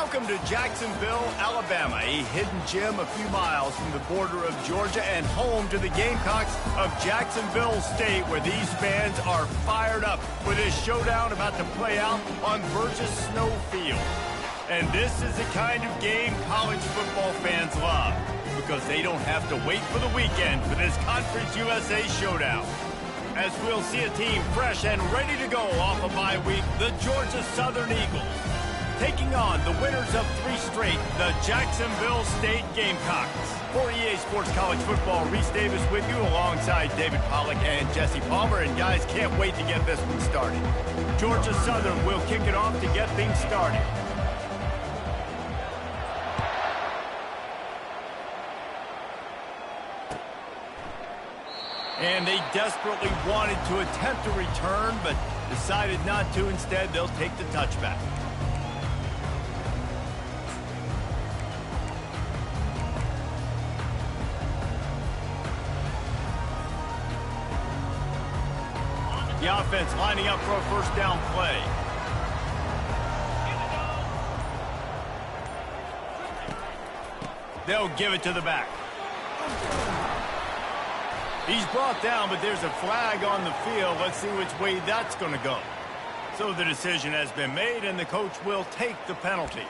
Welcome to Jacksonville, Alabama, a hidden gem a few miles from the border of Georgia and home to the Gamecocks of Jacksonville State, where these fans are fired up for this showdown about to play out on Burgess Snow Field. And this is the kind of game college football fans love, because they don't have to wait for the weekend for this Conference USA showdown. As we'll see a team fresh and ready to go off a bye week, the Georgia Southern Eagles, taking on the winners of 3 straight, the Jacksonville State Gamecocks. For EA Sports College Football, Reese Davis with you alongside David Pollack and Jesse Palmer. And guys, can't wait to get this one started. Georgia Southern will kick it off to get things started. And they desperately wanted to attempt a return, but decided not to. Instead, they'll take the touchback. The offense lining up for a first down play. They'll give it to the back. He's brought down, but there's a flag on the field. Let's see which way that's going to go. So the decision has been made, and the coach will take the penalty.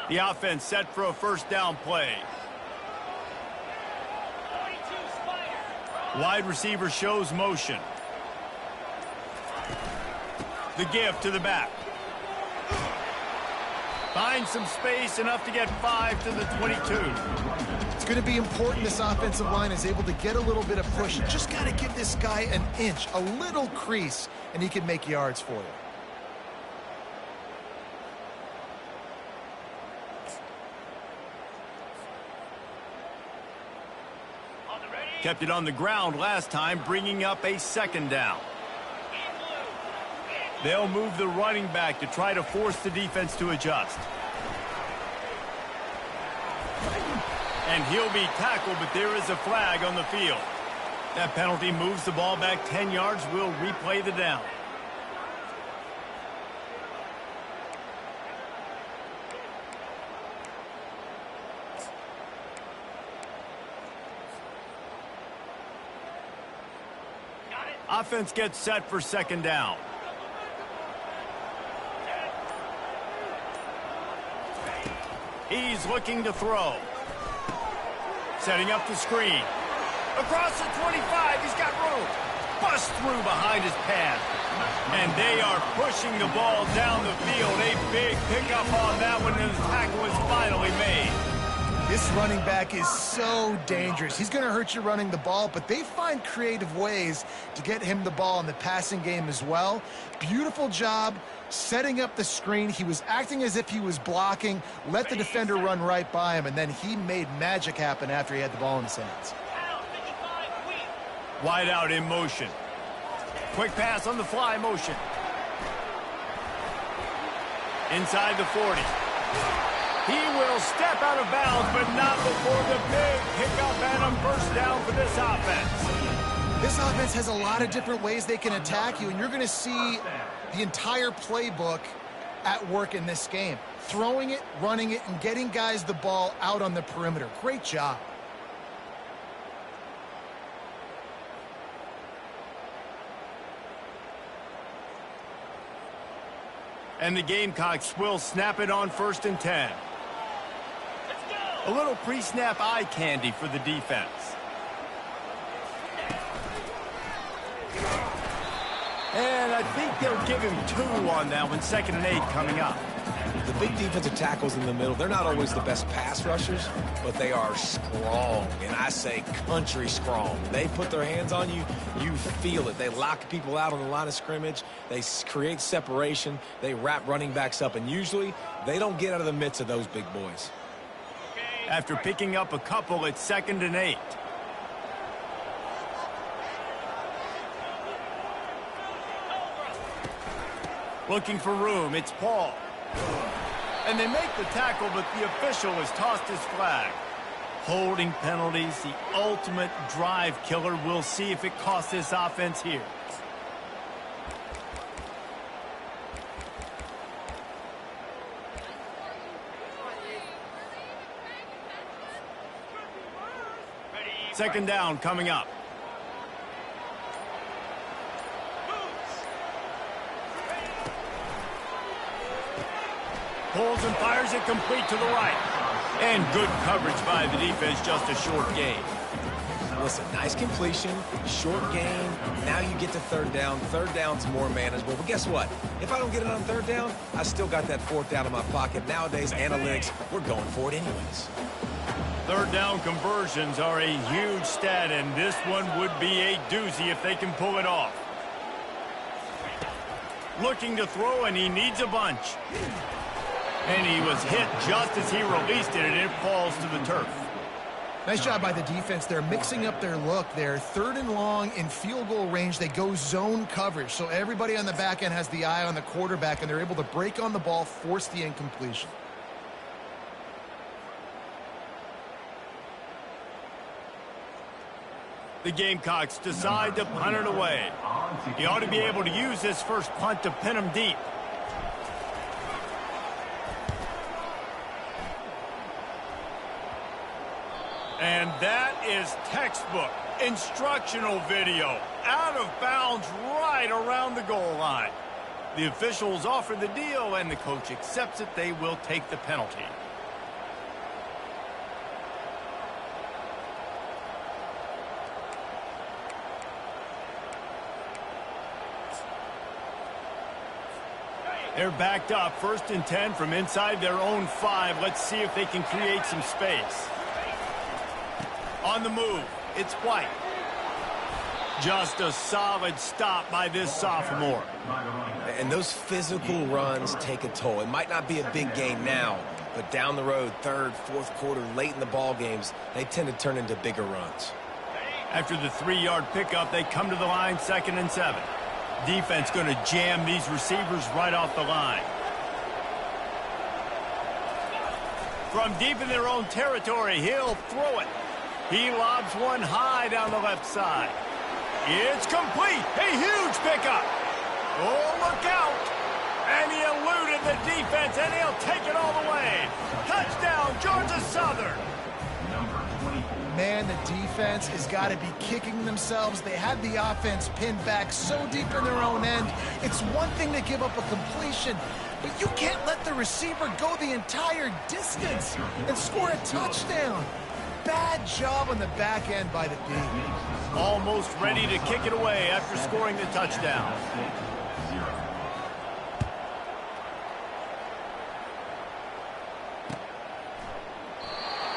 The offense set for a first down play. Wide receiver shows motion. The give to the back. Finds some space, enough to get 5 to the 22. It's going to be important this offensive line is able to get a little bit of push. Just got to give this guy an inch, a little crease, and he can make yards for you. Kept it on the ground last time, bringing up a second down. They'll move the running back to try to force the defense to adjust. And he'll be tackled, but there is a flag on the field. That penalty moves the ball back 10 yards. We'll replay the down. Offense gets set for second down. He's looking to throw. Setting up the screen. Across the 25, he's got room. Bust through behind his path. And they are pushing the ball down the field. A big pickup on that one, and the tackle is finally made. This running back is so dangerous. He's going to hurt you running the ball, but they find creative ways to get him the ball in the passing game as well. Beautiful job setting up the screen. He was acting as if he was blocking, let the defender run right by him, and then he made magic happen after he had the ball in his hands. Wide out in motion. Quick pass on the fly motion. Inside the 40. He will step out of bounds, but not before the big pickup and a first down for this offense. This offense has a lot of different ways they can attack you, and you're going to see the entire playbook at work in this game. Throwing it, running it, and getting guys the ball out on the perimeter. Great job. And the Gamecocks will snap it on 1st and 10. A little pre-snap eye candy for the defense. And I think they'll give him 2 on that one. 2nd and 8 coming up. The big defensive tackles in the middle, they're not always the best pass rushers, but they are strong, and I say country strong. They put their hands on you, you feel it. They lock people out on the line of scrimmage. They create separation. They wrap running backs up, and usually they don't get out of the midst of those big boys. After picking up a couple, it's 2nd and 8. Looking for room, it's Paul. And they make the tackle, but the official has tossed his flag. Holding penalties, the ultimate drive killer. We'll see if it costs this offense here. Second down coming up. Pulls and fires it complete to the right. And good coverage by the defense, just a short gain. Listen, nice completion, short gain. Now you get to third down. Third down's more manageable. But guess what? If I don't get it on third down, I still got that fourth down in my pocket. Nowadays, analytics, we're going for it anyways. Third down conversions are a huge stat, and this one would be a doozy if they can pull it off. Looking to throw, and he needs a bunch. And he was hit just as he released it, and it falls to the turf. Nice job by the defense. They're mixing up their look. They're third and long in field goal range. They go zone coverage. So everybody on the back end has the eye on the quarterback, and they're able to break on the ball, force the incompletion. The Gamecocks decide to punt it away. He ought to be able to use this first punt to pin him deep. And that is textbook instructional video. Out of bounds right around the goal line. The officials offer the deal, and the coach accepts it. They will take the penalty. They're backed up, 1st and 10 from inside their own 5. Let's see if they can create some space. On the move, it's White. Just a solid stop by this sophomore. And those physical runs take a toll. It might not be a big gain now, but down the road, third, fourth quarter, late in the ball games, they tend to turn into bigger runs. After the 3-yard pickup, they come to the line, 2nd and 7. Defense going to jam these receivers right off the line. From deep in their own territory, he'll throw it. He lobs one high down the left side. It's complete. A huge pickup. Oh, look out. And he eluded the defense, and he'll take it all the way. Touchdown, Georgia Southern. Man, the defense has got to be kicking themselves. They had the offense pinned back so deep in their own end. It's one thing to give up a completion, but you can't let the receiver go the entire distance and score a touchdown. Bad job on the back end by the D. Almost ready to kick it away after scoring the touchdown.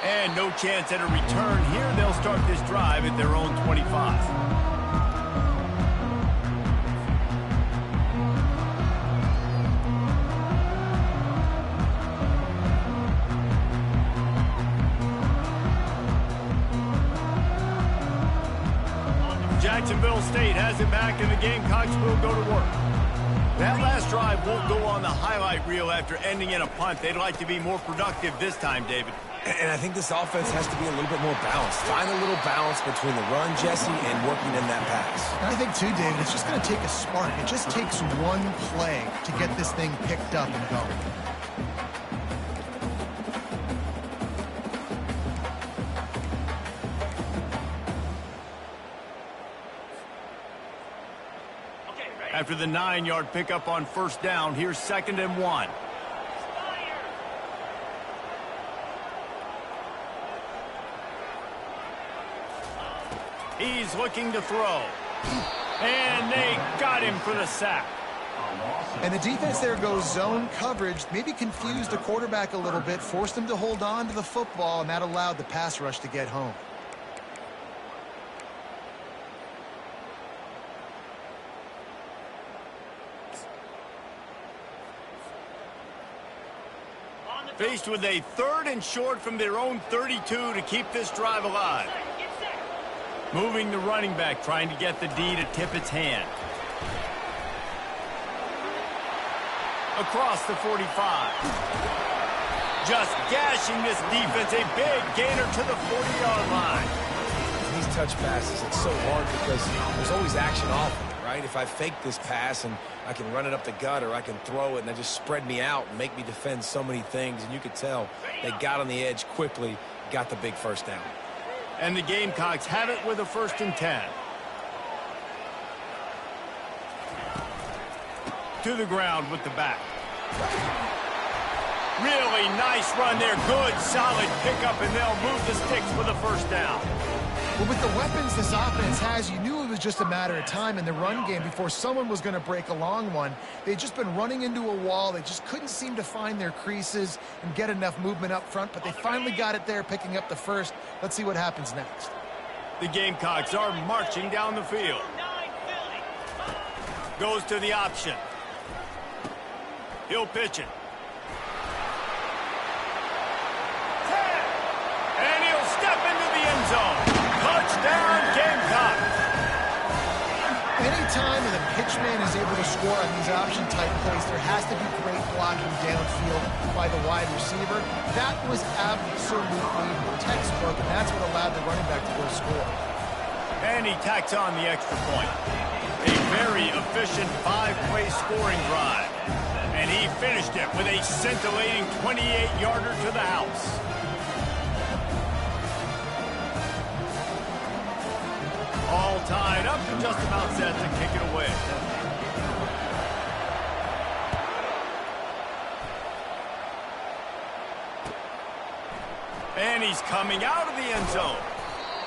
And no chance at a return here. They'll start this drive at their own 25. Jacksonville State has it back, and the Gamecocks will go to work. That last drive won't go on the highlight reel after ending in a punt. They'd like to be more productive this time, David. And I think this offense has to be a little bit more balanced. Find a little balance between the run, Jesse, and working in that pass. I think, too, David, it's just going to take a spark. It just takes one play to get this thing picked up and going. After the 9-yard pickup on 1st down, here's 2nd and 1. He's looking to throw. And they got him for the sack. And the defense there goes zone coverage, maybe confused the quarterback a little bit, forced him to hold on to the football, and that allowed the pass rush to get home. Faced with a 3rd and short from their own 32 to keep this drive alive. Moving the running back, trying to get the D to tip its hand. Across the 45. just gashing this defense. A big gainer to the 40-yard line. These touch passes, it's so hard because there's always action off of it, right? If I fake this pass and I can run it up the gut, or I can throw it and they just spread me out and make me defend so many things. And you could tell they got on the edge quickly, got the big first down. And the Gamecocks have it with a 1st and 10. To the ground with the back. Really nice run there. Good, solid pickup, and they'll move the sticks with a 1st down. Well, with the weapons this offense has, you knew it was just a matter of time in the run game before someone was going to break a long one. They'd just been running into a wall. They just couldn't seem to find their creases and get enough movement up front, but they finally got it there, picking up the 1st. Let's see what happens next. The Gamecocks are marching down the field. Goes to the option. He'll pitch it. And he'll step into the end zone. Touchdown, Gamecocks. Anytime the pitchman is able to score on these option-type plays, there has to be great blocking downfield by the wide receiver. That was absolutely textbook, and that's what allowed the running back to go score. And he tacks on the extra point. A very efficient 5-play scoring drive. And he finished it with a scintillating 28-yarder to the house. All tied up and just about set to kick it away. And he's coming out of the end zone.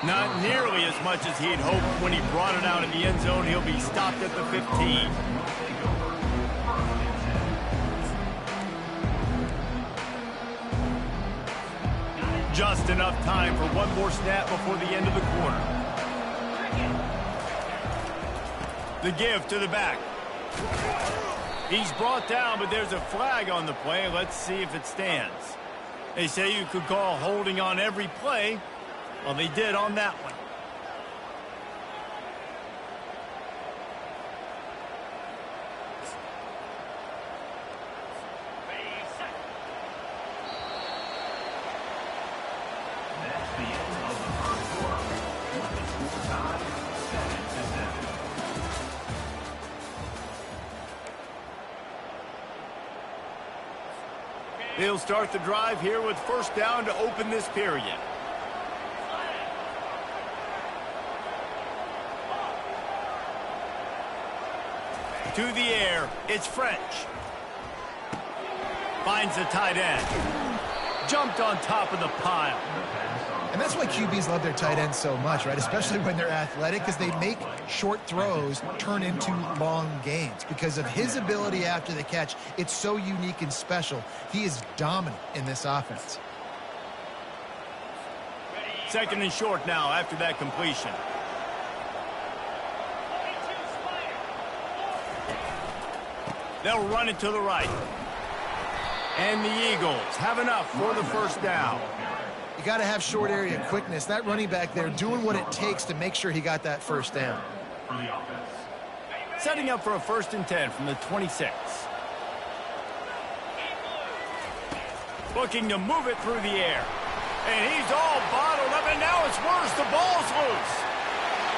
Not nearly as much as he'd hoped when he brought it out of the end zone. He'll be stopped at the 15. Just enough time for one more snap before the end of the quarter. The give to the back. He's brought down, but there's a flag on the play. Let's see if it stands. They say you could call holding on every play. Well, they did on that one. They'll start the drive here with 1st down to open this period. To the air, it's French. Finds the tight end. Jumped on top of the pile. And that's why QBs love their tight ends so much, right? Especially when they're athletic, because they make short throws turn into long gains. Because of his ability after the catch, it's so unique and special. He is dominant in this offense. 2nd and short now after that completion. They'll run it to the right. And the Eagles have enough for the 1st down. You got to have short area quickness. That running back there doing what it takes to make sure he got that 1st down. Setting up for a 1st and 10 from the 26. Looking to move it through the air. And he's all bottled up, and now it's worse. The ball's loose.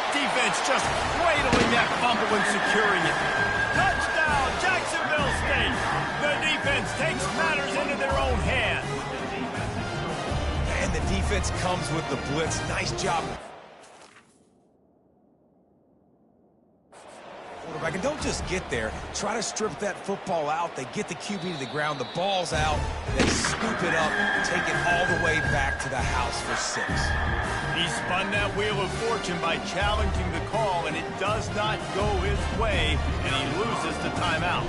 Defense just cradling that fumble and securing it. Touchdown, Jacksonville State. The defense takes matters into their own hands. And the defense comes with the blitz. Nice job. Quarterback, and don't just get there. Try to strip that football out. They get the QB to the ground. The ball's out. They scoop it up, take it all the way back to the house for 6. He spun that wheel of fortune by challenging the call, and it does not go his way, and he loses the timeout.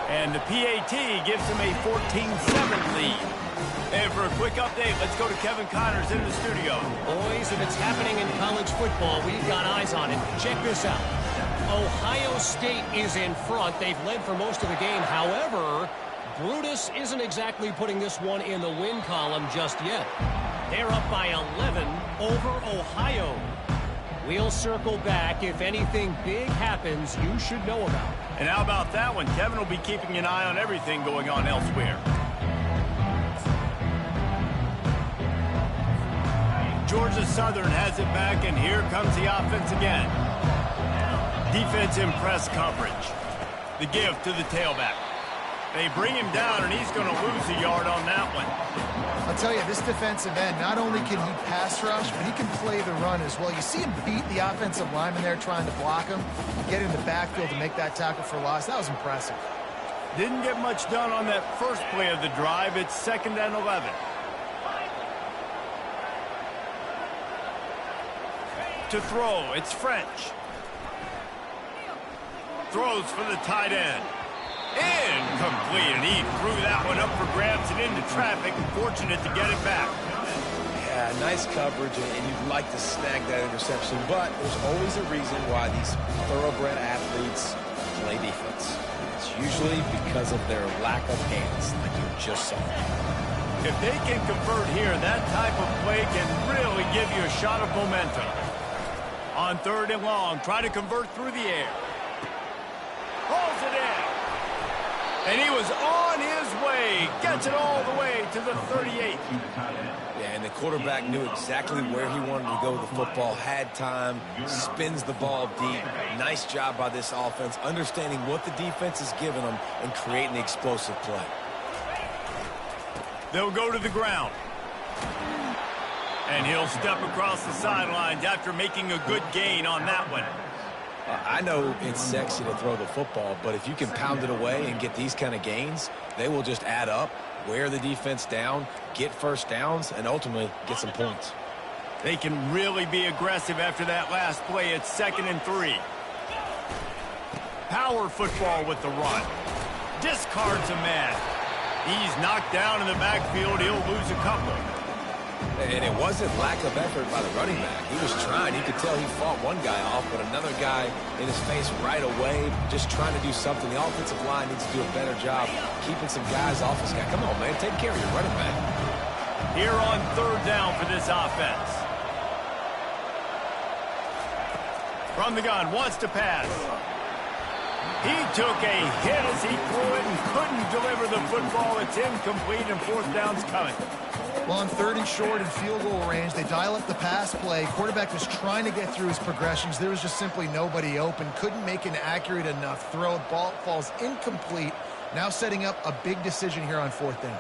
And the PAT gives him a 14-7 lead. And for a quick update, let's go to Kevin Connors in the studio. Boys, if it's happening in college football, we've got eyes on it. Check this out. Ohio State is in front. They've led for most of the game. However, Brutus isn't exactly putting this one in the win column just yet. They're up by 11 over Ohio. We'll circle back. If anything big happens, you should know about it. And how about that one? Kevin will be keeping an eye on everything going on elsewhere. Georgia Southern has it back, and here comes the offense again. Defense in press coverage. The give to the tailback. They bring him down, and he's going to lose a yard on that one. I'll tell you, this defensive end, not only can he pass rush, but he can play the run as well. You see him beat the offensive lineman there trying to block him, get in the backfield to make that tackle for loss. That was impressive. Didn't get much done on that first play of the drive. It's 2nd and 11. To throw, it's French. Throws for the tight end. Incomplete, and he threw that one up for grabs and into traffic. Fortunate to get it back. Yeah, nice coverage, and you'd like to snag that interception, but there's always a reason why these thoroughbred athletes play defense. It's usually because of their lack of hands, like you just saw. If they can convert here, that type of play can really give you a shot of momentum. On 3rd and long, try to convert through the air. Pulls it in. And he was on his way. Gets it all the way to the 38. Yeah, and the quarterback knew exactly where he wanted to go with the football, had time, spins the ball deep. Nice job by this offense, understanding what the defense is giving them and creating the explosive play. They'll go to the ground. And he'll step across the sidelines after making a good gain on that one. I know it's sexy to throw the football, but if you can pound it away and get these kind of gains, they will just add up, wear the defense down, get first downs, and ultimately get some points. They can really be aggressive after that last play. It's 2nd and 3. Power football with the run. Discards a man. He's knocked down in the backfield. He'll lose a couple. And it wasn't lack of effort by the running back. He was trying. You could tell he fought one guy off, but another guy in his face right away, just trying to do something. The offensive line needs to do a better job keeping some guys off this guy. Come on, man. Take care of your running back. Here on 3rd down for this offense. From the gun, wants to pass. He took a hit as he threw it and couldn't deliver the football. It's incomplete, and 4th down's coming. Well, on 3rd and short and field goal range, they dial up the pass play. Quarterback was trying to get through his progressions. There was just simply nobody open. Couldn't make an accurate enough throw. Ball falls incomplete. Now setting up a big decision here on 4th down.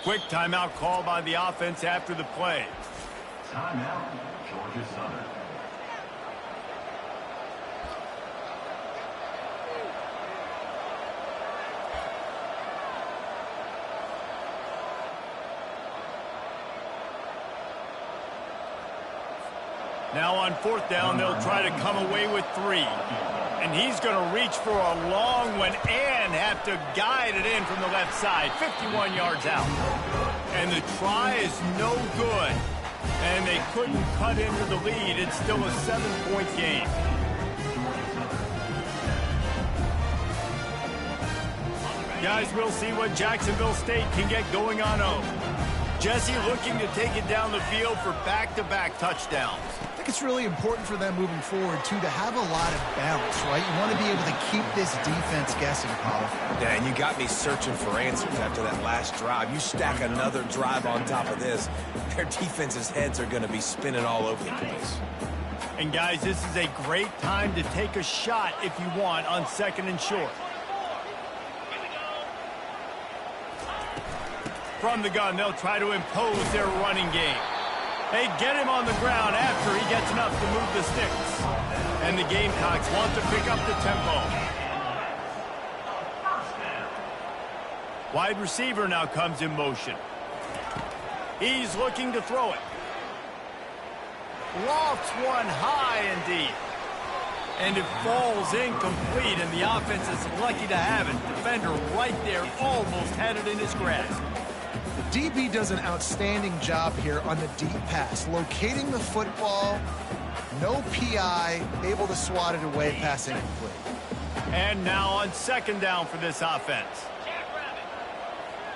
Quick timeout call by the offense after the play. Timeout, Georgia Southern. Now on 4th down, they'll try to come away with 3. And he's going to reach for a long one and have to guide it in from the left side. 51 yards out. And the try is no good. And they couldn't cut into the lead. It's still a 7-point game. Guys, we'll see what Jacksonville State can get going on 0. Jesse looking to take it down the field for back-to-back touchdowns. I think it's really important for them moving forward, too, to have a lot of balance, right? You want to be able to keep this defense guessing, Paul. Yeah, and you got me searching for answers after that last drive. You stack another drive on top of this, their defense's heads are going to be spinning all over the place. And, guys, this is a great time to take a shot if you want on 2nd and short. From the gun, they'll try to impose their running game. They get him on the ground after he gets enough to move the sticks. And the Gamecocks want to pick up the tempo. Wide receiver now comes in motion. He's looking to throw it. Lofts one high and deep. And it falls incomplete, and the offense is lucky to have it. Defender right there almost had it in his grasp. The DB does an outstanding job here on the deep pass, locating the football, no PI, able to swat it away, passing incomplete. And now on 2nd down for this offense.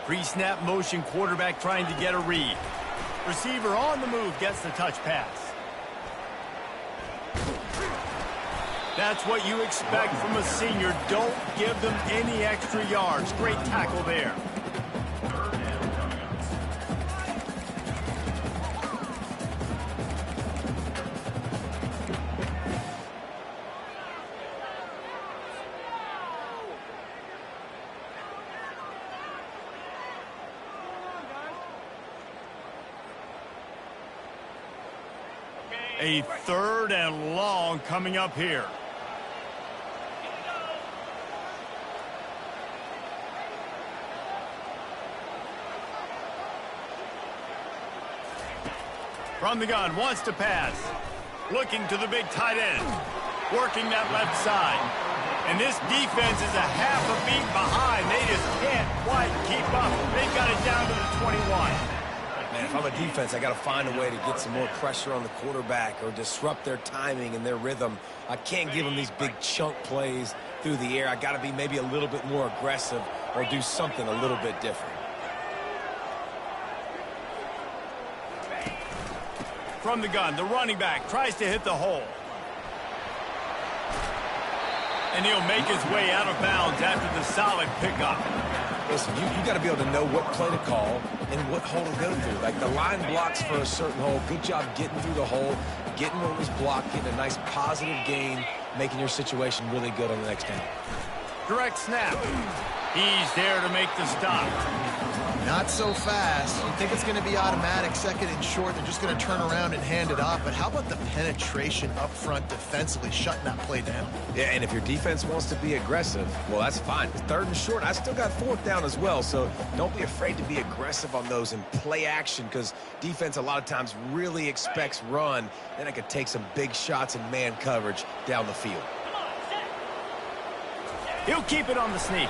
Pre-snap motion, quarterback trying to get a read. Receiver on the move, gets the touch pass. That's what you expect from a senior. Don't give them any extra yards. Great tackle there. A 3rd and long coming up here. From the gun, wants to pass. Looking to the big tight end. Working that left side. And this defense is a half a beat behind. They just can't quite keep up. They've got it down to the 21. Man, if I'm a defense, I got to find a way to get some more pressure on the quarterback or disrupt their timing and their rhythm. I can't give them these big chunk plays through the air. I got to be maybe a little bit more aggressive or do something a little bit different. From the gun, the running back tries to hit the hole. And he'll make his way out of bounds after the solid pickup. Listen, you got to be able to know what play to call and what hole to go through. Like the line blocks for a certain hole. Good job getting through the hole, getting what was blocked, getting a nice positive gain, making your situation really good on the next down. Direct snap. He's there to make the stop. Not so fast. You think it's going to be automatic, 2nd and short. They're just going to turn around and hand it off. But how about the penetration up front defensively, shutting that play down? Yeah, and if your defense wants to be aggressive, well, that's fine. 3rd and short, I still got 4th down as well. So don't be afraid to be aggressive on those and play action, because defense a lot of times really expects run. Then it could take some big shots in man coverage down the field. He'll keep it on the sneak.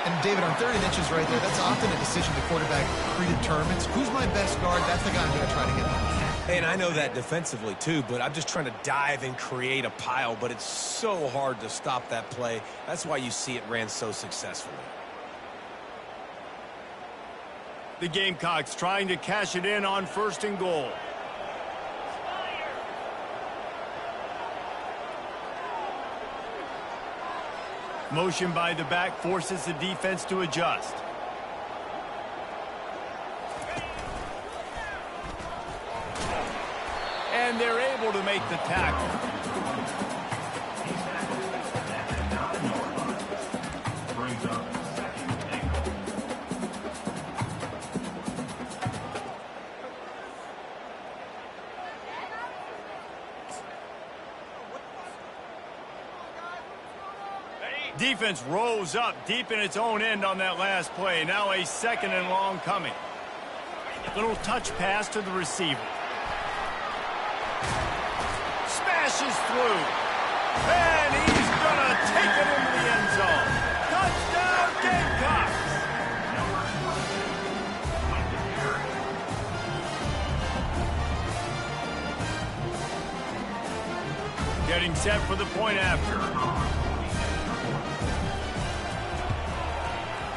And, David, on 3rd and inches right there, that's often a decision the quarterback predetermines. Who's my best guard? That's the guy I'm going to try to get on. And I know that defensively, too, but I'm just trying to dive and create a pile, but it's so hard to stop that play. That's why you see it ran so successfully. The Gamecocks trying to cash it in on 1st and goal. Motion by the back forces the defense to adjust. And they're able to make the tackle. Defense rose up deep in its own end on that last play. Now a 2nd and long coming. Little touch pass to the receiver. Smashes through. And he's going to take it into the end zone. Touchdown, Gamecocks! Getting set for the point after.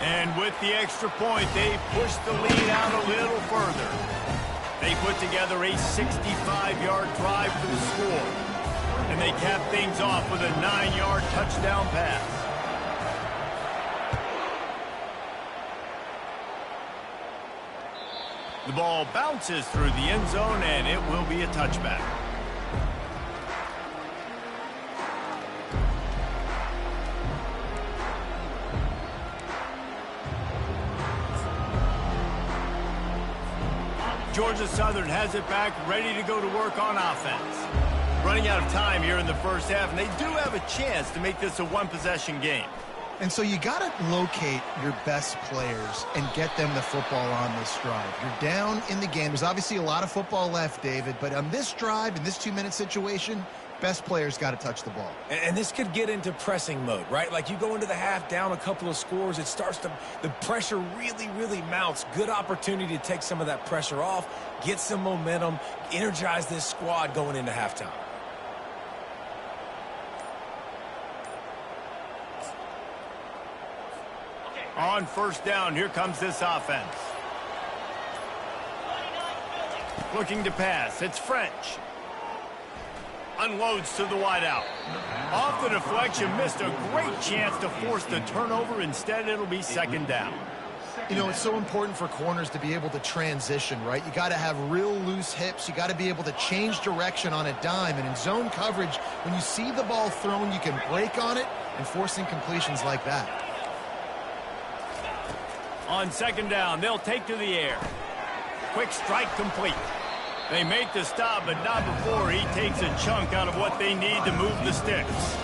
And with the extra point, they push the lead out a little further. They put together a 65-yard drive for the score. And they cap things off with a 9-yard touchdown pass. The ball bounces through the end zone, and it will be a touchback. Georgia Southern has it back, ready to go to work on offense. Running out of time here in the first half, and they do have a chance to make this a one-possession game. And so you got to locate your best players and get them the football on this drive. You're down in the game. There's obviously a lot of football left, David, but on this drive, in this 2-minute situation, best players got to touch the ball. And this could get into pressing mode, right? Like you go into the half down a couple of scores, it starts to, the pressure really mounts. Good opportunity to take some of that pressure off, get some momentum, energize this squad going into halftime. On first down, here comes this offense. Looking to pass, it's French. Unloads to the wideout. Off the deflection, missed a great chance to force the turnover. Instead, it'll be second down. You know, it's so important for corners to be able to transition, right? You got to have real loose hips. You got to be able to change direction on a dime. And in zone coverage, when you see the ball thrown, you can break on it and force incompletions like that. On second down, they'll take to the air. Quick strike complete. They make the stop, but not before he takes a chunk out of what they need to move the sticks.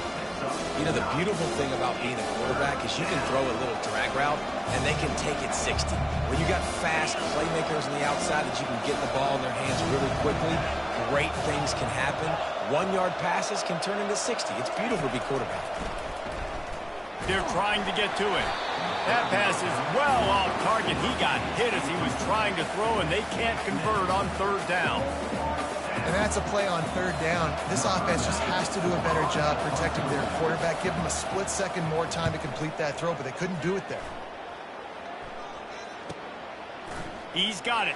You know, the beautiful thing about being a quarterback is you can throw a little drag route, and they can take it 60. When you got fast playmakers on the outside that you can get the ball in their hands really quickly, great things can happen. 1-yard passes can turn into 60. It's beautiful to be quarterback. They're trying to get to it. That pass is well off target. He got hit as he was trying to throw, and they can't convert on third down. And that's a play on third down. This offense just has to do a better job protecting their quarterback. Give them a split second more time to complete that throw, but they couldn't do it there. He's got it.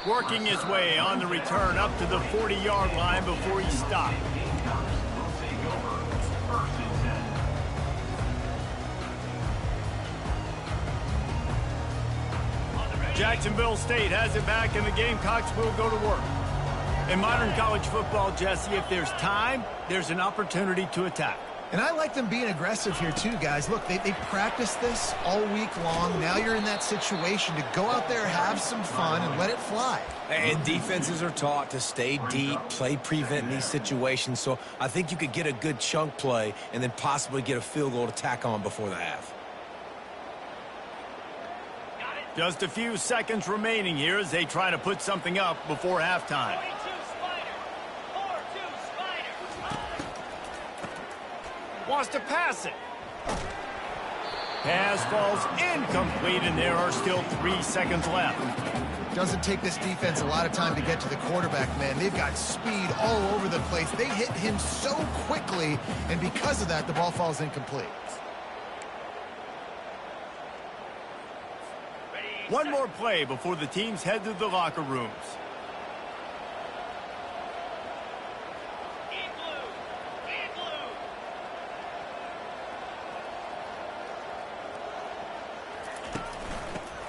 Working his way on the return up to the 40-yard line before he stopped. Jacksonville State has it back, and the Gamecocks will go to work. In modern college football, Jesse, if there's time, there's an opportunity to attack. And I like them being aggressive here too, guys. Look, they practiced this all week long. Now you're in that situation to go out there, have some fun, and let it fly. And defenses are taught to stay deep, play prevent in these situations. So I think you could get a good chunk play and then possibly get a field goal to tack on before the half. Just a few seconds remaining here as they try to put something up before halftime. Wants to pass it. Pass falls incomplete, and there are still 3 seconds left. Doesn't take this defense a lot of time to get to the quarterback, man. They've got speed all over the place. They hit him so quickly, and because of that, the ball falls incomplete. One more play before the teams head to the locker rooms.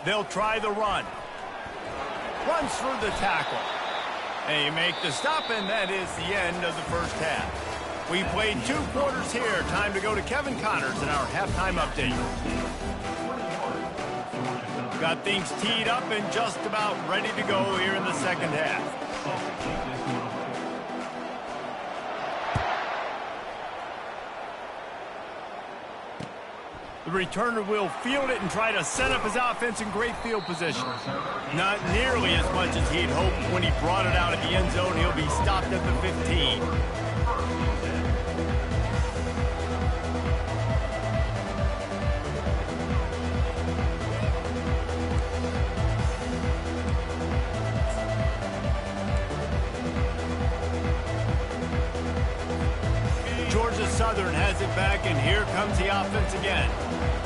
They'll try the run. Runs through the tackle. They make the stop, and that is the end of the first half. We played 2 quarters here. Time to go to Kevin Connors in our halftime update. Got things teed up and just about ready to go here in the second half. The returner will field it and try to set up his offense in great field position. Not nearly as much as he'd hoped when he brought it out at the end zone. He'll be stopped at the 15. Georgia Georgia Southern has it back, and here comes the offense again.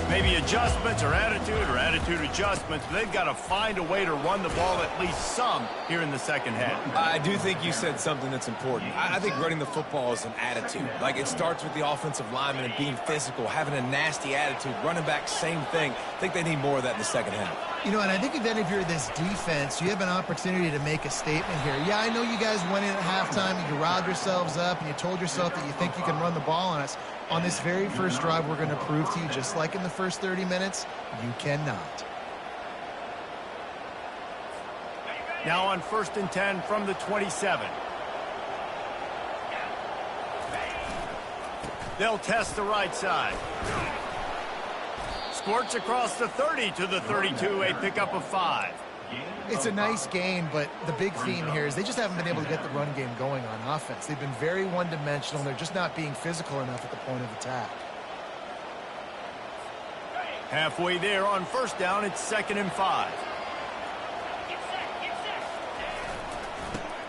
Maybe adjustments or attitude adjustments, but they've got to find a way to run the ball at least some here in the second half. I do think you said something that's important. I think running the football is an attitude. Like, it starts with the offensive lineman and being physical, having a nasty attitude. Running back, same thing. I think they need more of that in the second half. You know, and I think if you're this defense, you have an opportunity to make a statement here. Yeah, I know you guys went in at halftime, you riled yourselves up, and you told yourself that you think you can run the ball on us. On this very first drive, we're going to prove to you, just like in the first 30 minutes, you cannot. Now on 1st and 10 from the 27. They'll test the right side. Squirts across the 30 to the 32, a pickup of 5. It's a nice gain, but the big theme here is they just haven't been able to get the run game going on offense. They've been very one-dimensional. They're just not being physical enough at the point of attack. Halfway there on 1st down, it's 2nd and 5.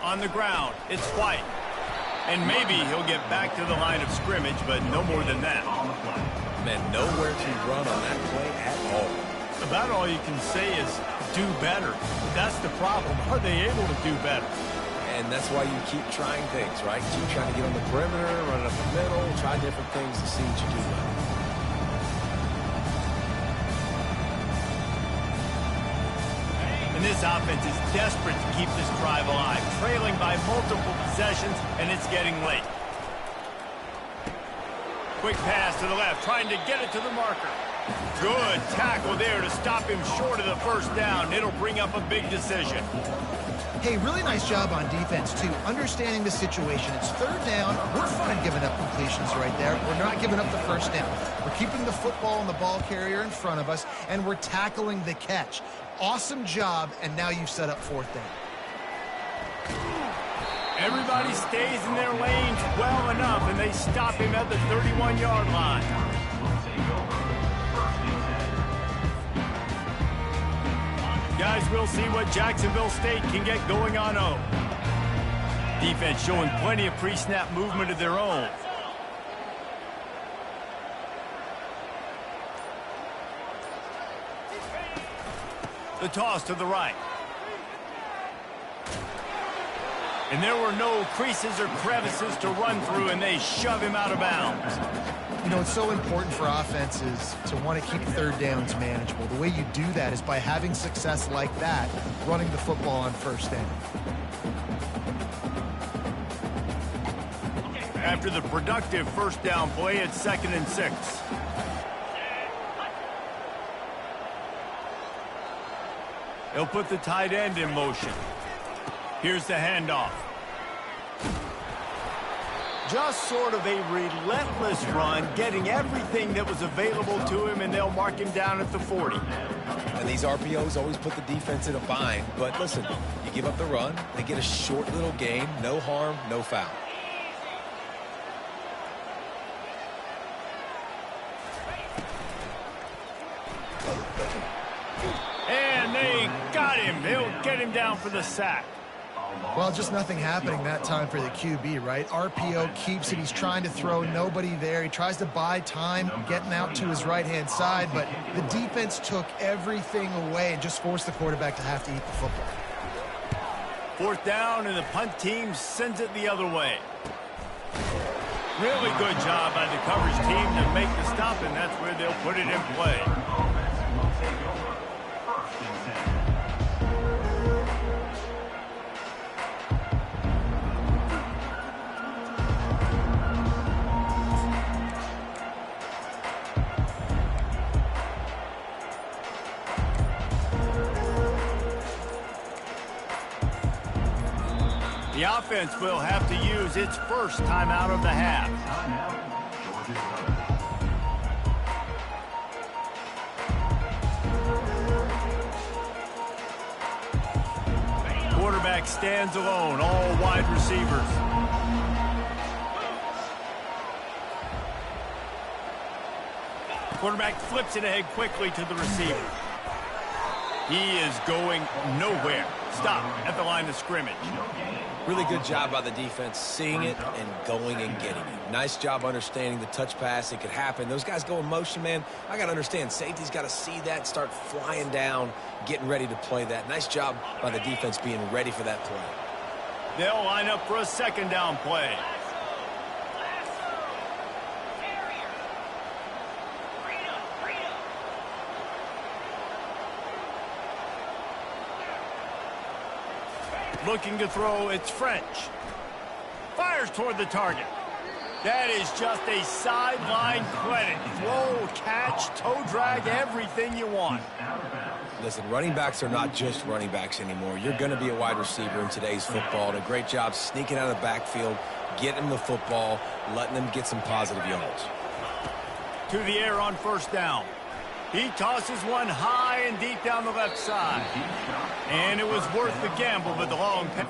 On the ground, it's White. And maybe he'll get back to the line of scrimmage, but no more than that. Man, nowhere to run on that play at all. About all you can say is do better. That's the problem. Are they able to do better? And that's why you keep trying things, right? Keep trying to get on the perimeter, run it up the middle, try different things to see what you do well. And this offense is desperate to keep this drive alive, trailing by multiple possessions, and it's getting late. Quick pass to the left, trying to get it to the marker. Good tackle there to stop him short of the 1st down. It'll bring up a big decision. Hey, really nice job on defense, too, understanding the situation. It's 3rd down. We're fine giving up completions right there. We're not giving up the 1st down. We're keeping the football and the ball carrier in front of us, and we're tackling the catch. Awesome job, and now you've set up 4th down. Everybody stays in their lanes well enough, and they stop him at the 31-yard line. Guys, we'll see what Jacksonville State can get going on 0. Defense showing plenty of pre-snap movement of their own. The toss to the right. And there were no creases or crevices to run through, and they shove him out of bounds. You know, it's so important for offenses to want to keep 3rd downs manageable. The way you do that is by having success like that, running the football on 1st down. After the productive 1st down play, it's 2nd and 6. He'll put the tight end in motion. Here's the handoff. Just sort of a relentless run, getting everything that was available to him, and they'll mark him down at the 40. And these RPOs always put the defense in a bind. But listen, you give up the run, they get a short little gain, no harm, no foul. And they got him. They'll get him down for the sack. Well, just nothing happening that time for the QB, right? RPO keeps it. He's trying to throw, nobody there. He tries to buy time, getting out to his right-hand side, but the defense took everything away and just forced the quarterback to have to eat the football. 4th down, and the punt team sends it the other way. Really good job by the coverage team to make the stop, and that's where they'll put it in play. The offense will have to use its 1st timeout of the half. Quarterback stands alone, all wide receivers. Quarterback flips it ahead quickly to the receiver. He is going nowhere. Stop at the line of scrimmage. Really good job by the defense seeing it and going and getting it. Nice job understanding the touch pass. It could happen. Those guys go in motion, man. I got to understand. Safety's got to see that, start flying down, getting ready to play that. Nice job by the defense being ready for that play. They'll line up for a second down play. Looking to throw, it's French. Fires toward the target. That is just a sideline credit. Throw, catch, toe drag, everything you want. Listen, running backs are not just running backs anymore. You're going to be a wide receiver in today's football. And a great job sneaking out of the backfield, getting them the football, letting them get some positive yards. To the air on first down. He tosses one high and deep down the left side. And it was worth the gamble, but the long pass.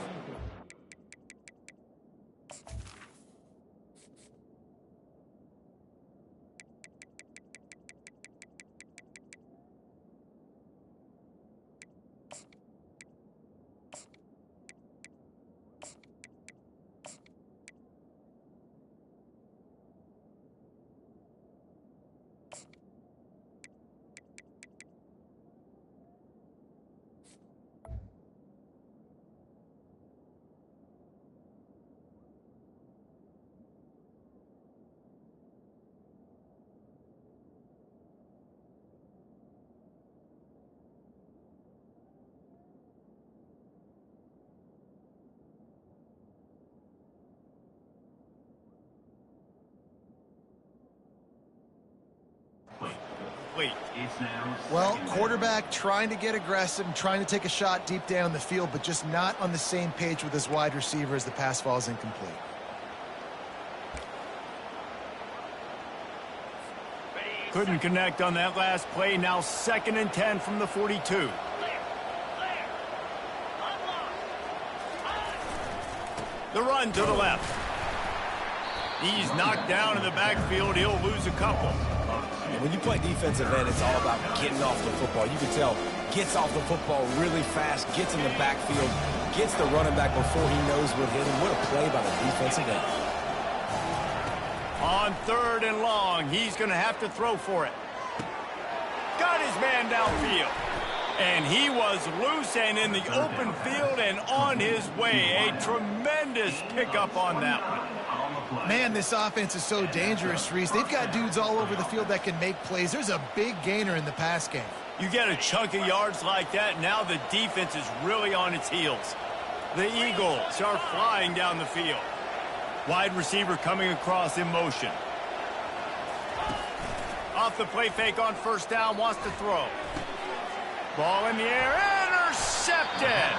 Well, quarterback trying to get aggressive and trying to take a shot deep down the field, but just not on the same page with his wide receiver as the pass falls incomplete. Couldn't connect on that last play. Now 2nd and 10 from the 42. The run to the left. He's knocked down in the backfield. He'll lose a couple. And when you play defensive end, it's all about getting off the football. You can tell, gets off the football really fast, gets in the backfield, gets the running back before he knows what hit him. What a play by the defensive end. On 3rd and long, he's going to have to throw for it. Got his man downfield. And he was loose and in the open field and on his way. A tremendous pickup on that one. Man, this offense is so dangerous, Reese. They've got dudes all over the field that can make plays. There's a big gainer in the pass game. You get a chunk of yards like that, now the defense is really on its heels. The Eagles are flying down the field. Wide receiver coming across in motion. Off the play fake on first down, wants to throw. Ball in the air, intercepted.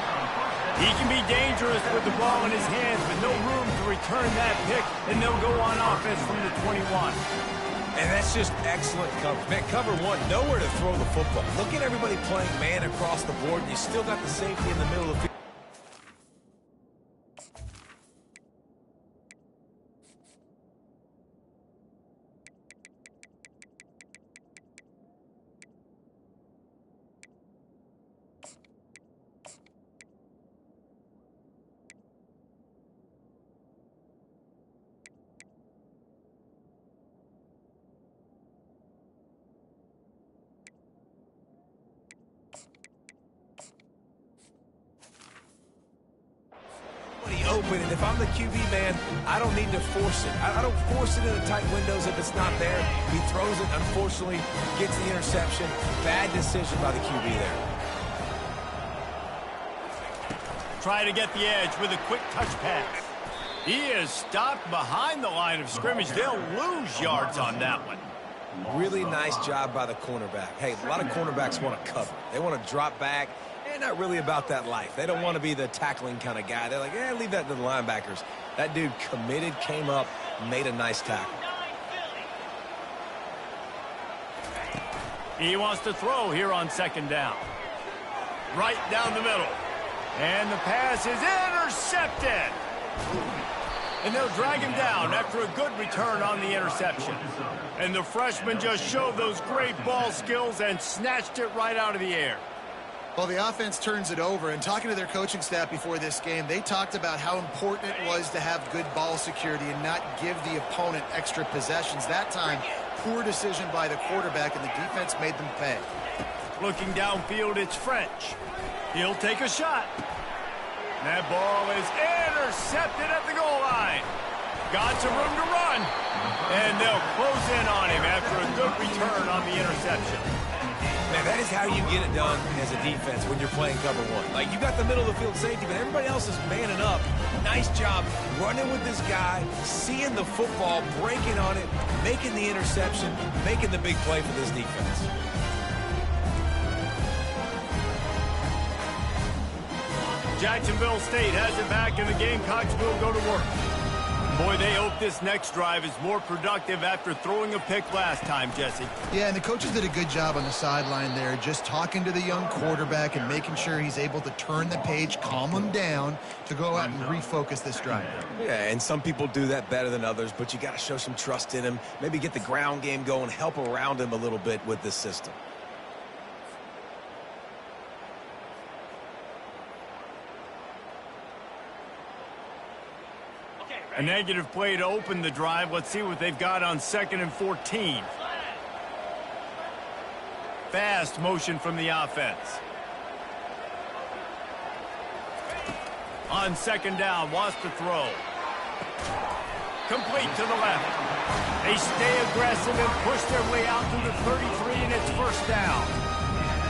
He can be dangerous with the ball in his hands, but no room to return that pick, and they'll go on offense from the 21. And that's just excellent coverage. Man, cover one, nowhere to throw the football. Look at everybody playing man across the board, and you still got the safety in the middle of the field. Open, and if I'm the QB, man, I don't need to force it. I don't force it in the tight windows if it's not there. He throws it, unfortunately, gets the interception. Bad decision by the QB there. Try to get the edge with a quick touch pass. He is stopped behind the line of scrimmage. They'll lose yards on that one. Really nice job by the cornerback. Hey, a lot of cornerbacks want to cover. They want to drop back. They're not really about that life. They don't want to be the tackling kind of guy. They're like, leave that to the linebackers. That dude committed, came up, made a nice tackle. He wants to throw here on 2nd down. Right down the middle. And the pass is intercepted. And they'll drag him down after a good return on the interception. And the freshman just showed those great ball skills and snatched it right out of the air. Well, the offense turns it over, and talking to their coaching staff before this game, they talked about how important it was to have good ball security and not give the opponent extra possessions. That time, poor decision by the quarterback, and the defense made them pay. Looking downfield, it's French. He'll take a shot. That ball is intercepted at the goal line. Got some room to run. And they'll close in on him after a good return on the interception. Man, that is how you get it done as a defense when you're playing cover one. Like, you got the middle of the field safety, but everybody else is manning up. Nice job running with this guy, seeing the football, breaking on it, making the interception, making the big play for this defense. Jacksonville State has it back, and the Gamecocks will go to work. Boy, they hope this next drive is more productive after throwing a pick last time, Jesse. Yeah, and the coaches did a good job on the sideline there, just talking to the young quarterback and making sure he's able to turn the page, calm him down to go out and refocus this drive. Yeah, and some people do that better than others, but you got to show some trust in him, maybe get the ground game going, help around him a little bit with this system. A negative play to open the drive. Let's see what they've got on 2nd and 14. Fast motion from the offense. On 2nd down, wants to throw. Complete to the left. They stay aggressive and push their way out to the 33, and it's 1st down.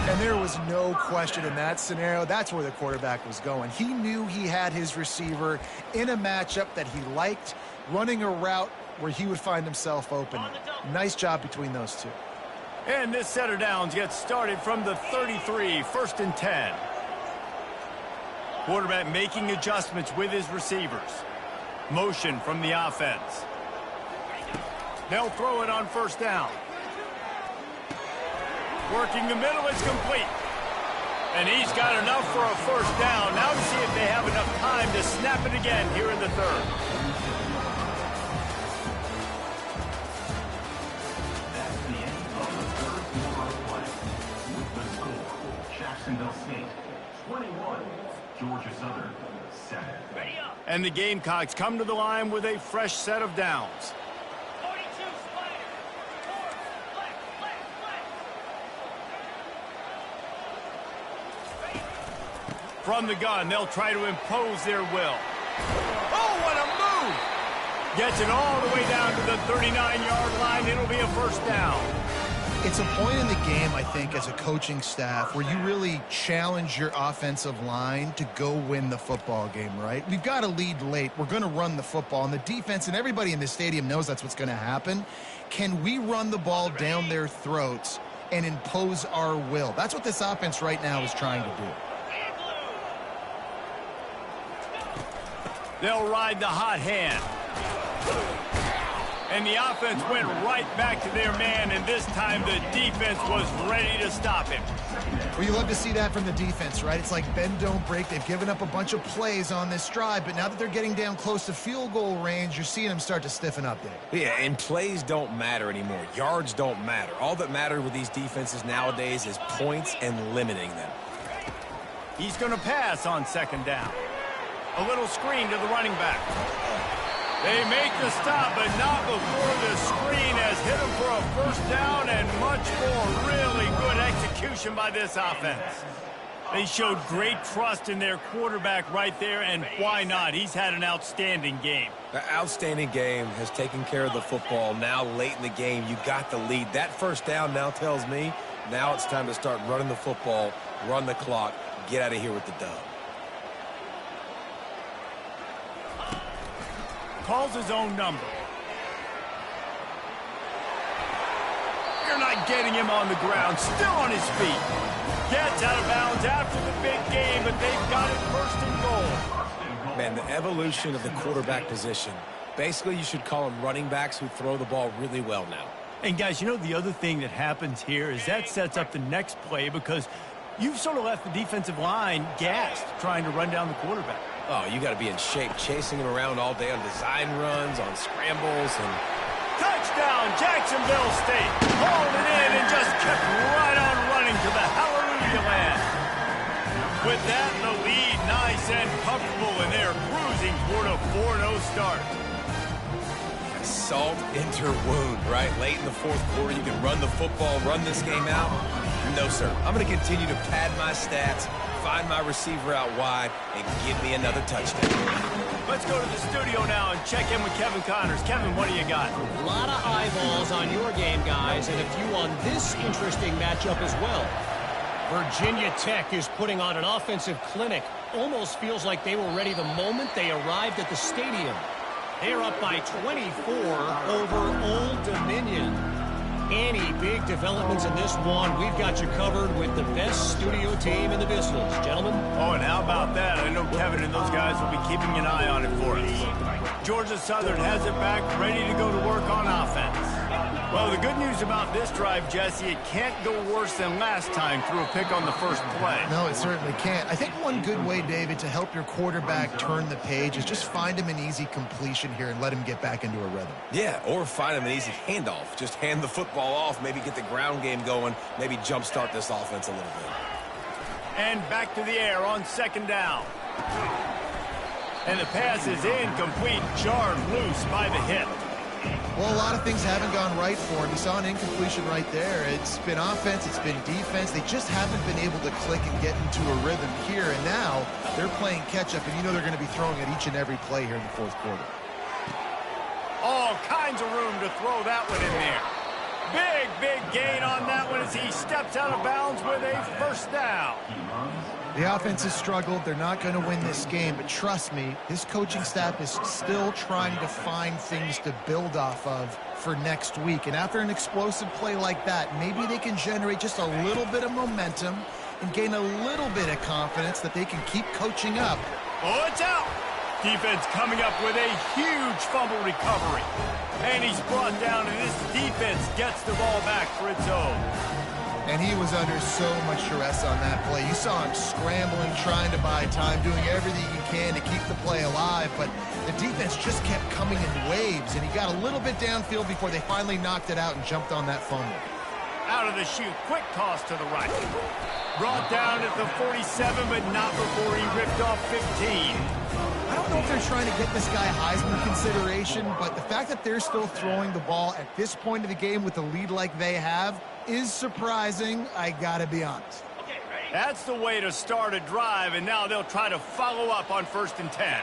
And there was no question in that scenario. That's where the quarterback was going. He knew he had his receiver in a matchup that he liked, running a route where he would find himself open. Nice job between those two. And this set of downs gets started from the 33, 1st and 10. Quarterback making adjustments with his receivers. Motion from the offense. They'll throw it on 1st down. Working the middle, it's complete. And he's got enough for a 1st down. Now to see if they have enough time to snap it again here in the 3rd. That's the end of the 3rd quarter of play. With the score, Jacksonville State 21, Georgia Southern 7. And the Gamecocks come to the line with a fresh set of downs. From the gun, they'll try to impose their will. Oh, what a move! Gets it all the way down to the 39-yard line. It'll be a 1st down. It's a point in the game, I think, as a coaching staff where you really challenge your offensive line to go win the football game, right? We've got a lead late. We're going to run the football. And the defense and everybody in the stadium knows that's what's going to happen. Can we run the ball down their throats and impose our will? That's what this offense right now is trying to do. They'll ride the hot hand. And the offense went right back to their man, and this time the defense was ready to stop him. Well, you love to see that from the defense, right? It's like bend, don't break. They've given up a bunch of plays on this drive, but now that they're getting down close to field goal range, you're seeing them start to stiffen up there. Yeah, and plays don't matter anymore. Yards don't matter. All that matters with these defenses nowadays is points and limiting them. He's going to pass on 2nd down. A little screen to the running back. They make the stop, but not before the screen has hit him for a 1st down and much more. Really good execution by this offense. They showed great trust in their quarterback right there, and why not? He's had an outstanding game. The outstanding game has taken care of the football. Now late in the game, you got the lead. That 1st down now tells me now it's time to start running the football, run the clock, get out of here with the dub. Calls his own number. You're not getting him on the ground. Still on his feet. Gets out of bounds after the big game, but they've got it 1st and goal. Man, the evolution of the quarterback position. Basically, you should call them running backs who throw the ball really well now. And guys, you know the other thing that happens here is that sets up the next play because you've sort of left the defensive line gassed trying to run down the quarterback. Oh, you got to be in shape, chasing him around all day on design runs, on scrambles, and... Touchdown, Jacksonville State. Hauled it in and just kept right on running to the hallelujah land. with that in the lead, nice and comfortable, and they're cruising toward a 4-0 start. Salt into wound, right? Late in the fourth quarter, you can run the football, run this game out. No, sir. I'm going to continue to pad my stats, find my receiver out wide, and give me another touchdown. Let's go to the studio now and check in with Kevin Connors. Kevin, what do you got? A lot of eyeballs on your game, guys, and a few on this interesting matchup as well. Virginia Tech is putting on an offensive clinic. Almost feels like they were ready the moment they arrived at the stadium. They're up by 24 over Old Dominion. Any big developments in this one, we've got you covered with the best studio team in the business. Gentlemen? Oh, and how about that? I know Kevin and those guys will be keeping an eye on it for us. Georgia Southern has it back, ready to go to work on offense. Well, the good news about this drive, Jesse, it can't go worse than last time through a pick on the first play. No, it certainly can't. I think one good way, David, to help your quarterback turn the page is just find him an easy completion here and let him get back into a rhythm. Yeah, or find him an easy handoff. Just hand the football off, maybe get the ground game going, maybe jumpstart this offense a little bit. And back to the air on second down. And the pass is incomplete, jarred loose by the hip. Well, a lot of things haven't gone right for him. You saw an incompletion right there. It's been offense, it's been defense. They just haven't been able to click and get into a rhythm here. And now they're playing catch-up, and you know they're going to be throwing at each and every play here in the fourth quarter. All kinds of room to throw that one in there. Big gain on that one as he steps out of bounds with a first down. The offense has struggled. They're not going to win this game, but trust me, this coaching staff is still trying to find things to build off of for next week. And after an explosive play like that, maybe they can generate just a little bit of momentum and gain a little bit of confidence that they can keep coaching up. Oh, it's out. Defense coming up with a huge fumble recovery. And he's brought down, and this defense gets the ball back for its own. And he was under so much duress on that play. You saw him scrambling, trying to buy time, doing everything he can to keep the play alive. But the defense just kept coming in waves, and he got a little bit downfield before they finally knocked it out and jumped on that fumble. Out of the chute, quick toss to the right. Brought down at the 47, but not before he ripped off 15. I don't know if they're trying to get this guy Heisman consideration, but the fact that they're still throwing the ball at this point of the game with a lead like they have is surprising, I gotta be honest. That's the way to start a drive, and now they'll try to follow up on 1st and 10.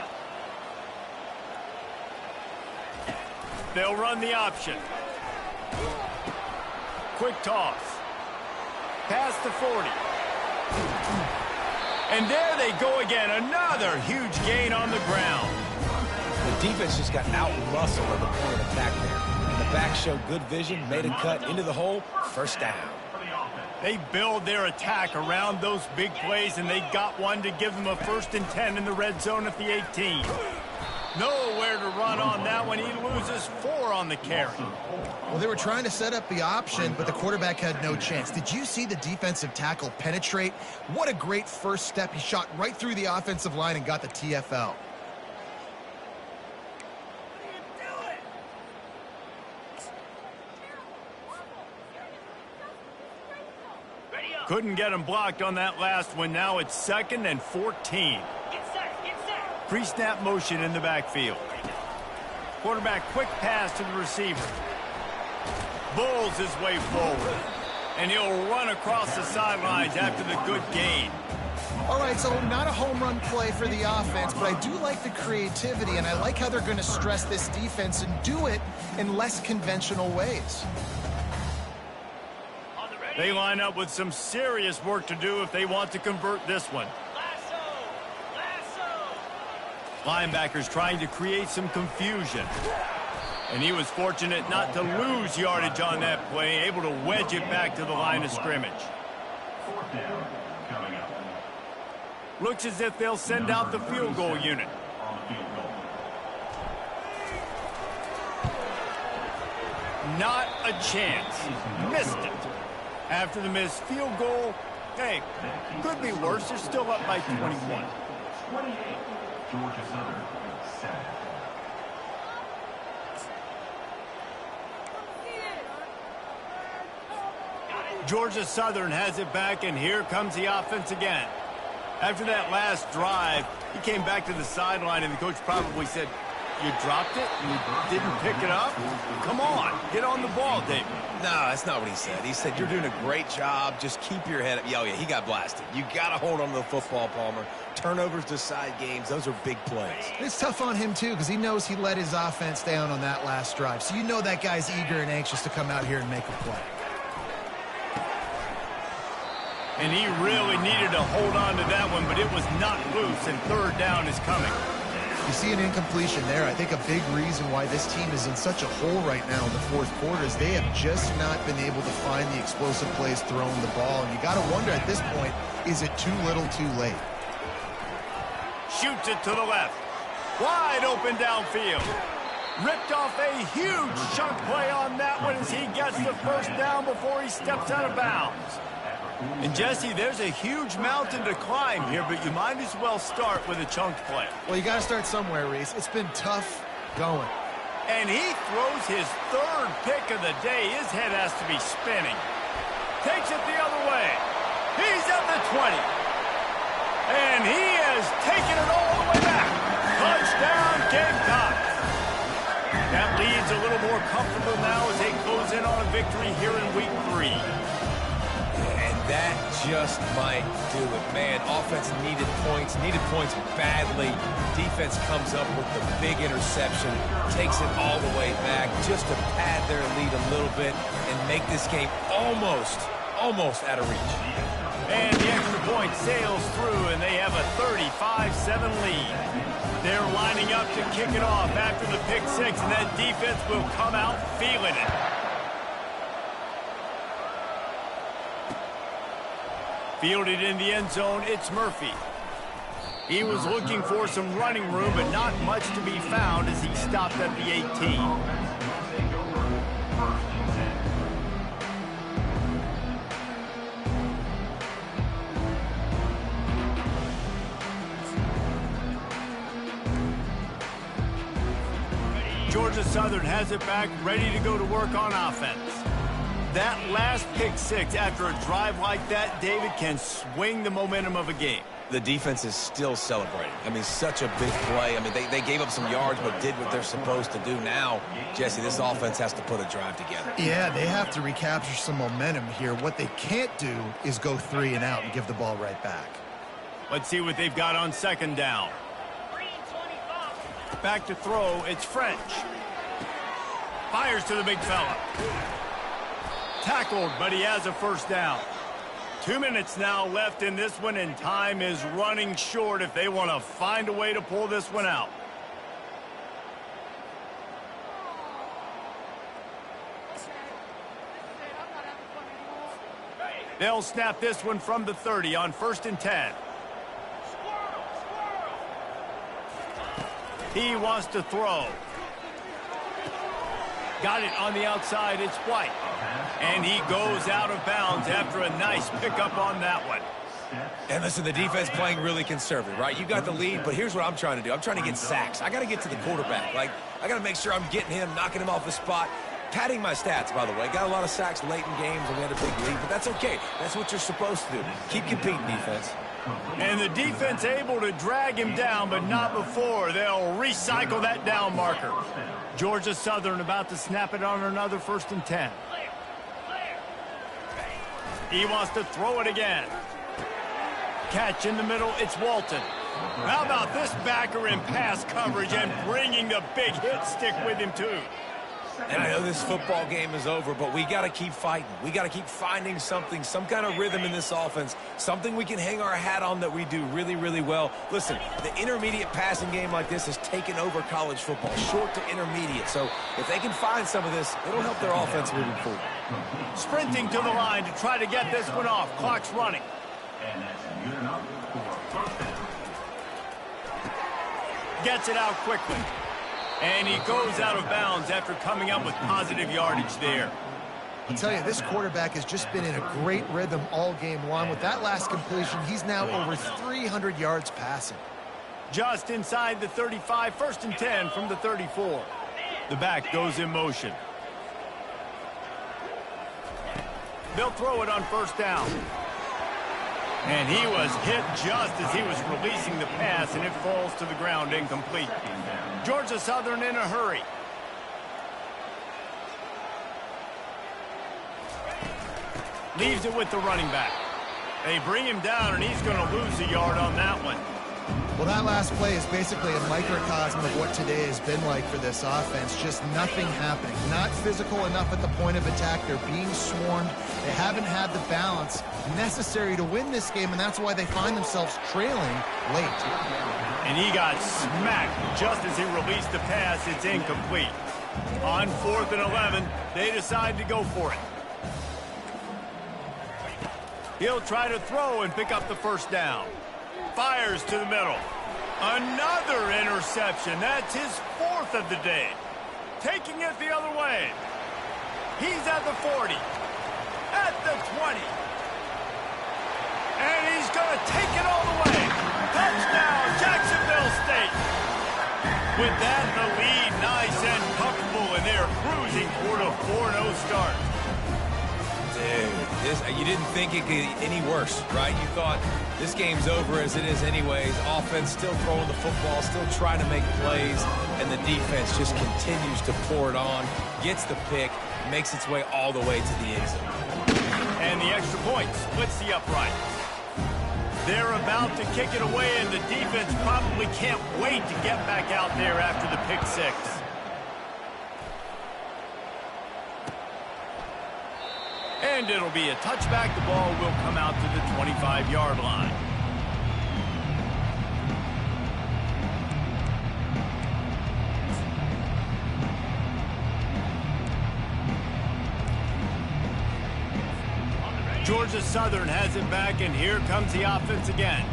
They'll run the option. Quick toss. Past the 40. And there they go again. Another huge gain on the ground. The defense just got out-muscled at the point of attack there. And the back showed good vision, made a cut into the hole, first down. They build their attack around those big plays, and they got one to give them a 1st and 10 in the red zone at the 18. Nowhere to run on that one. He loses 4 on the carry. Well, they were trying to set up the option, but the quarterback had no chance. Did you see the defensive tackle penetrate? What a great first step. He shot right through the offensive line and got the TFL. Couldn't get him blocked on that last one. Now it's 2nd and 14. Pre-snap motion in the backfield. Quarterback quick pass to the receiver. Bulls his way forward. And he'll run across the sidelines after the good gain. All right, so not a home run play for the offense, but I do like the creativity, and I like how they're going to stress this defense and do it in less conventional ways. They line up with some serious work to do if they want to convert this one. Linebackers trying to create some confusion. And he was fortunate not to lose yardage on that play, able to wedge it back to the line of scrimmage. 4th down coming up. Looks as if they'll send out the field goal unit. On the field goal. Not a chance. Missed it. After the missed field goal, hey, could be worse. They're still up by 21. 28. Georgia Southern, 7. Georgia Southern has it back, and here comes the offense again. After that last drive, he came back to the sideline, and the coach probably said, "You dropped it? You didn't pick it up? Come on, get on the ball, David." No, that's not what he said. He said, "You're doing a great job. Just keep your head up." Oh, yeah, he got blasted. You got to hold on to the football, Palmer. Turnovers decide games. Those are big plays. It's tough on him, too, because he knows he let his offense down on that last drive. So you know that guy's eager and anxious to come out here and make a play. And he really needed to hold on to that one, but it was not loose, and third down is coming. You see an incompletion there. I think a big reason why this team is in such a hole right now in the fourth quarter is they have just not been able to find the explosive plays throwing the ball. And you got to wonder at this point, is it too little too late? Shoots it to the left. Wide open downfield. Ripped off a huge chunk play on that one as he gets the first down before he steps out of bounds. And, Jesse, there's a huge mountain to climb here, but you might as well start with a chunk play. Well, you got to start somewhere, Reese. It's been tough going. And he throws his third pick of the day. His head has to be spinning. Takes it the other way. He's at the 20. And he has taken it all the way back. Touchdown, Gamecocks. That lead's a little more comfortable now as they close in on a victory here in Week 3. That just might do it, man. Offense needed points badly. Defense comes up with the big interception, takes it all the way back just to pad their lead a little bit and make this game almost out of reach. And the extra point sails through, and they have a 35-7 lead. They're lining up to kick it off after the pick six, and that defense will come out feeling it. Fielded in the end zone, it's Murphy. He was looking for some running room, but not much to be found as he stopped at the 18. Georgia Southern has it back, ready to go to work on offense. That last pick six after a drive like that, David, can swing the momentum of a game. The defense is still celebrating. I mean, such a big play. I mean, they gave up some yards but did what they're supposed to do. Now, Jesse, this offense has to put a drive together. Yeah, they have to recapture some momentum here. What they can't do is go 3 and out and give the ball right back. Let's see what they've got on second down. Back to throw, it's French. Fires to the big fella. Tackled, but he has a first down. 2 minutes now left in this one, and time is running short if they want to find a way to pull this one out. They'll snap this one from the 30 on 1st and 10. He wants to throw. Got it on the outside, it's White. And he goes out of bounds after a nice pickup on that one. And listen, the defense playing really conservative, right? You got the lead, but here's what I'm trying to do. I'm trying to get sacks. I got to get to the quarterback. Like, I got to make sure I'm getting him, knocking him off the spot. Padding my stats, by the way. Got a lot of sacks late in games, and we had a big lead, but that's okay. That's what you're supposed to do. Keep competing, defense. And the defense able to drag him down, but not before. They'll recycle that down marker. Georgia Southern about to snap it on another 1st and 10. He wants to throw it again. Catch in the middle, it's Walton. How about this backer in pass coverage and bringing the big hit stick with him too? And I know this football game is over, but we got to keep fighting. We got to keep finding something, some kind of rhythm in this offense, something we can hang our hat on that we do really, really well. Listen, the intermediate passing game like this has taken over college football, short to intermediate. So if they can find some of this, it'll help their offense moving forward. Sprinting to the line to try to get this one off. Clock's running. And that's good enough for first down. Gets it out quickly. And he goes out of bounds after coming up with positive yardage there. I'll tell you, this quarterback has just been in a great rhythm all game long. With that last completion, he's now over 300 yards passing. Just inside the 35, 1st and 10 from the 34. The back goes in motion. They'll throw it on 1st down. And he was hit just as he was releasing the pass, and it falls to the ground incomplete. Georgia Southern in a hurry. Leaves it with the running back. They bring him down, and he's going to lose a yard on that one. Well, that last play is basically a microcosm of what today has been like for this offense. Just nothing happening. Not physical enough at the point of attack. They're being swarmed. They haven't had the balance necessary to win this game, and that's why they find themselves trailing late. And he got smacked just as he released the pass. It's incomplete. On 4th and 11, they decide to go for it. He'll try to throw and pick up the first down. Fires to the middle. Another interception. That's his 4th of the day. Taking it the other way. He's at the 40. At the 20. And he's going to take it all the way. Touchdown, Jacksonville State. With that, the lead nice and comfortable, and they're cruising toward a 4-0 start. Dude, you didn't think it could get any worse, right? You thought this game's over as it is anyways. Offense still throwing the football, still trying to make plays, and the defense just continues to pour it on, gets the pick, makes its way all the way to the end zone. And the extra point splits the upright. They're about to kick it away, and the defense probably can't wait to get back out there after the pick six. And it'll be a touchback. The ball will come out to the 25-yard line. Georgia Southern has it back, and here comes the offense again.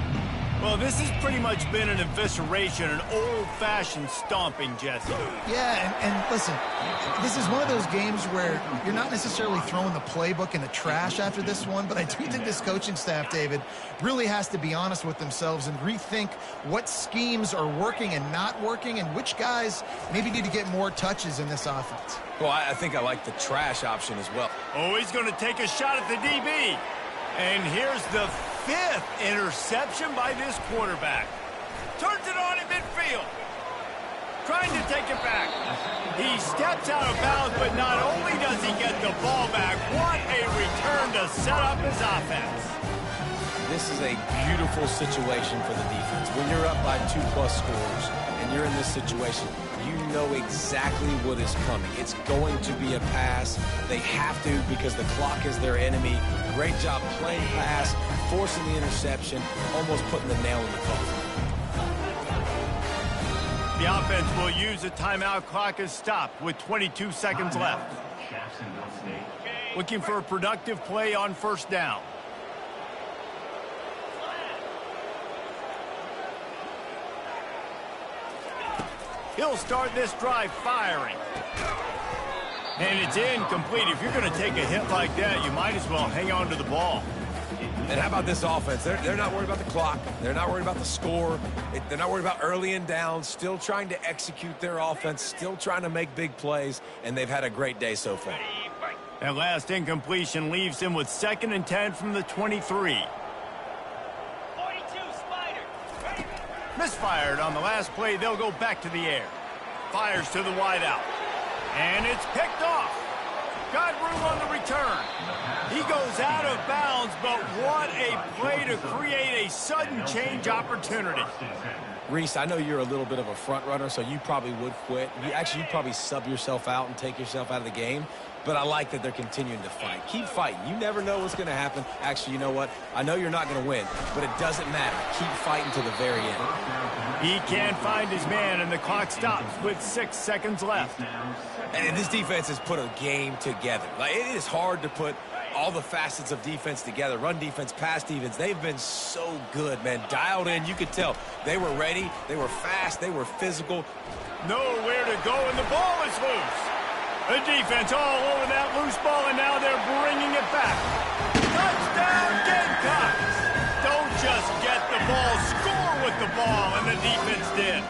Well, this has pretty much been an evisceration, an old-fashioned stomping, Jesse. Yeah, and listen, this is one of those games where you're not necessarily throwing the playbook in the trash after this one, but I do think this coaching staff, David, really has to be honest with themselves and rethink what schemes are working and not working and which guys maybe need to get more touches in this offense. Well, I think I like the trash option as well. Oh, he's going to take a shot at the DB. And here's the 5th interception by this quarterback. Turns it on in midfield. Trying to take it back. He steps out of bounds, but not only does he get the ball back, what a return to set up his offense. This is a beautiful situation for the defense. When you're up by 2+ scores and you're in this situation, you know exactly what is coming. It's going to be a pass. They have to because the clock is their enemy. Great job playing pass, forcing the interception, almost putting the nail in the coffin. The offense will use a timeout. Clock is stopped with 22 seconds left. Looking for a productive play on first down. He'll start this drive firing. And it's incomplete. If you're going to take a hit like that, you might as well hang on to the ball. And how about this offense? They're not worried about the clock. They're not worried about the score. They're not worried about early and down. Still trying to execute their offense. Still trying to make big plays. And they've had a great day so far. That last incompletion leaves him with 2nd and 10 from the 23. Misfired on the last play. They'll go back to the air. Fires to the wideout. And it's picked off. Got room on the return. He goes out of bounds, but what a play to create a sudden change opportunity. Reese, I know you're a little bit of a front runner, so you probably would quit. You'd probably sub yourself out and take yourself out of the game. But I like that they're continuing to fight. Keep fighting. You never know what's going to happen. Actually, you know what? I know you're not going to win, but it doesn't matter. Keep fighting to the very end. He can't find his man, and the clock stops with 6 seconds left. And this defense has put a game together. Like, it is hard to put all the facets of defense together. Run defense, pass defense. They've been so good, man. Dialed in. You could tell they were ready. They were fast. They were physical. Nowhere to go, and the ball is loose. The defense all over that loose ball, and now they're bringing it back. Touchdown, Gamecocks! Don't just get the ball, score with the ball, and the defense did.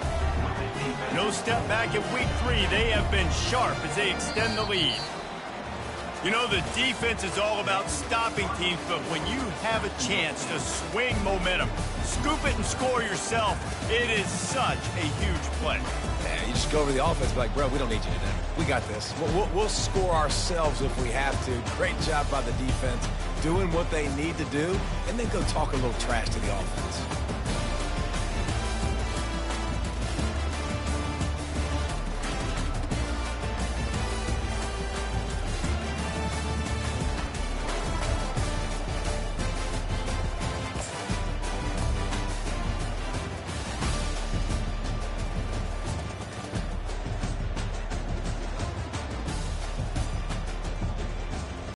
No step back in week 3. They have been sharp as they extend the lead. You know, the defense is all about stopping teams, but when you have a chance to swing momentum, scoop it and score yourself, it is such a huge play. Yeah, you just go over the offense and be like, bro, we don't need you today. We got this. We'll score ourselves if we have to. Great job by the defense doing what they need to do, and then go talk a little trash to the offense.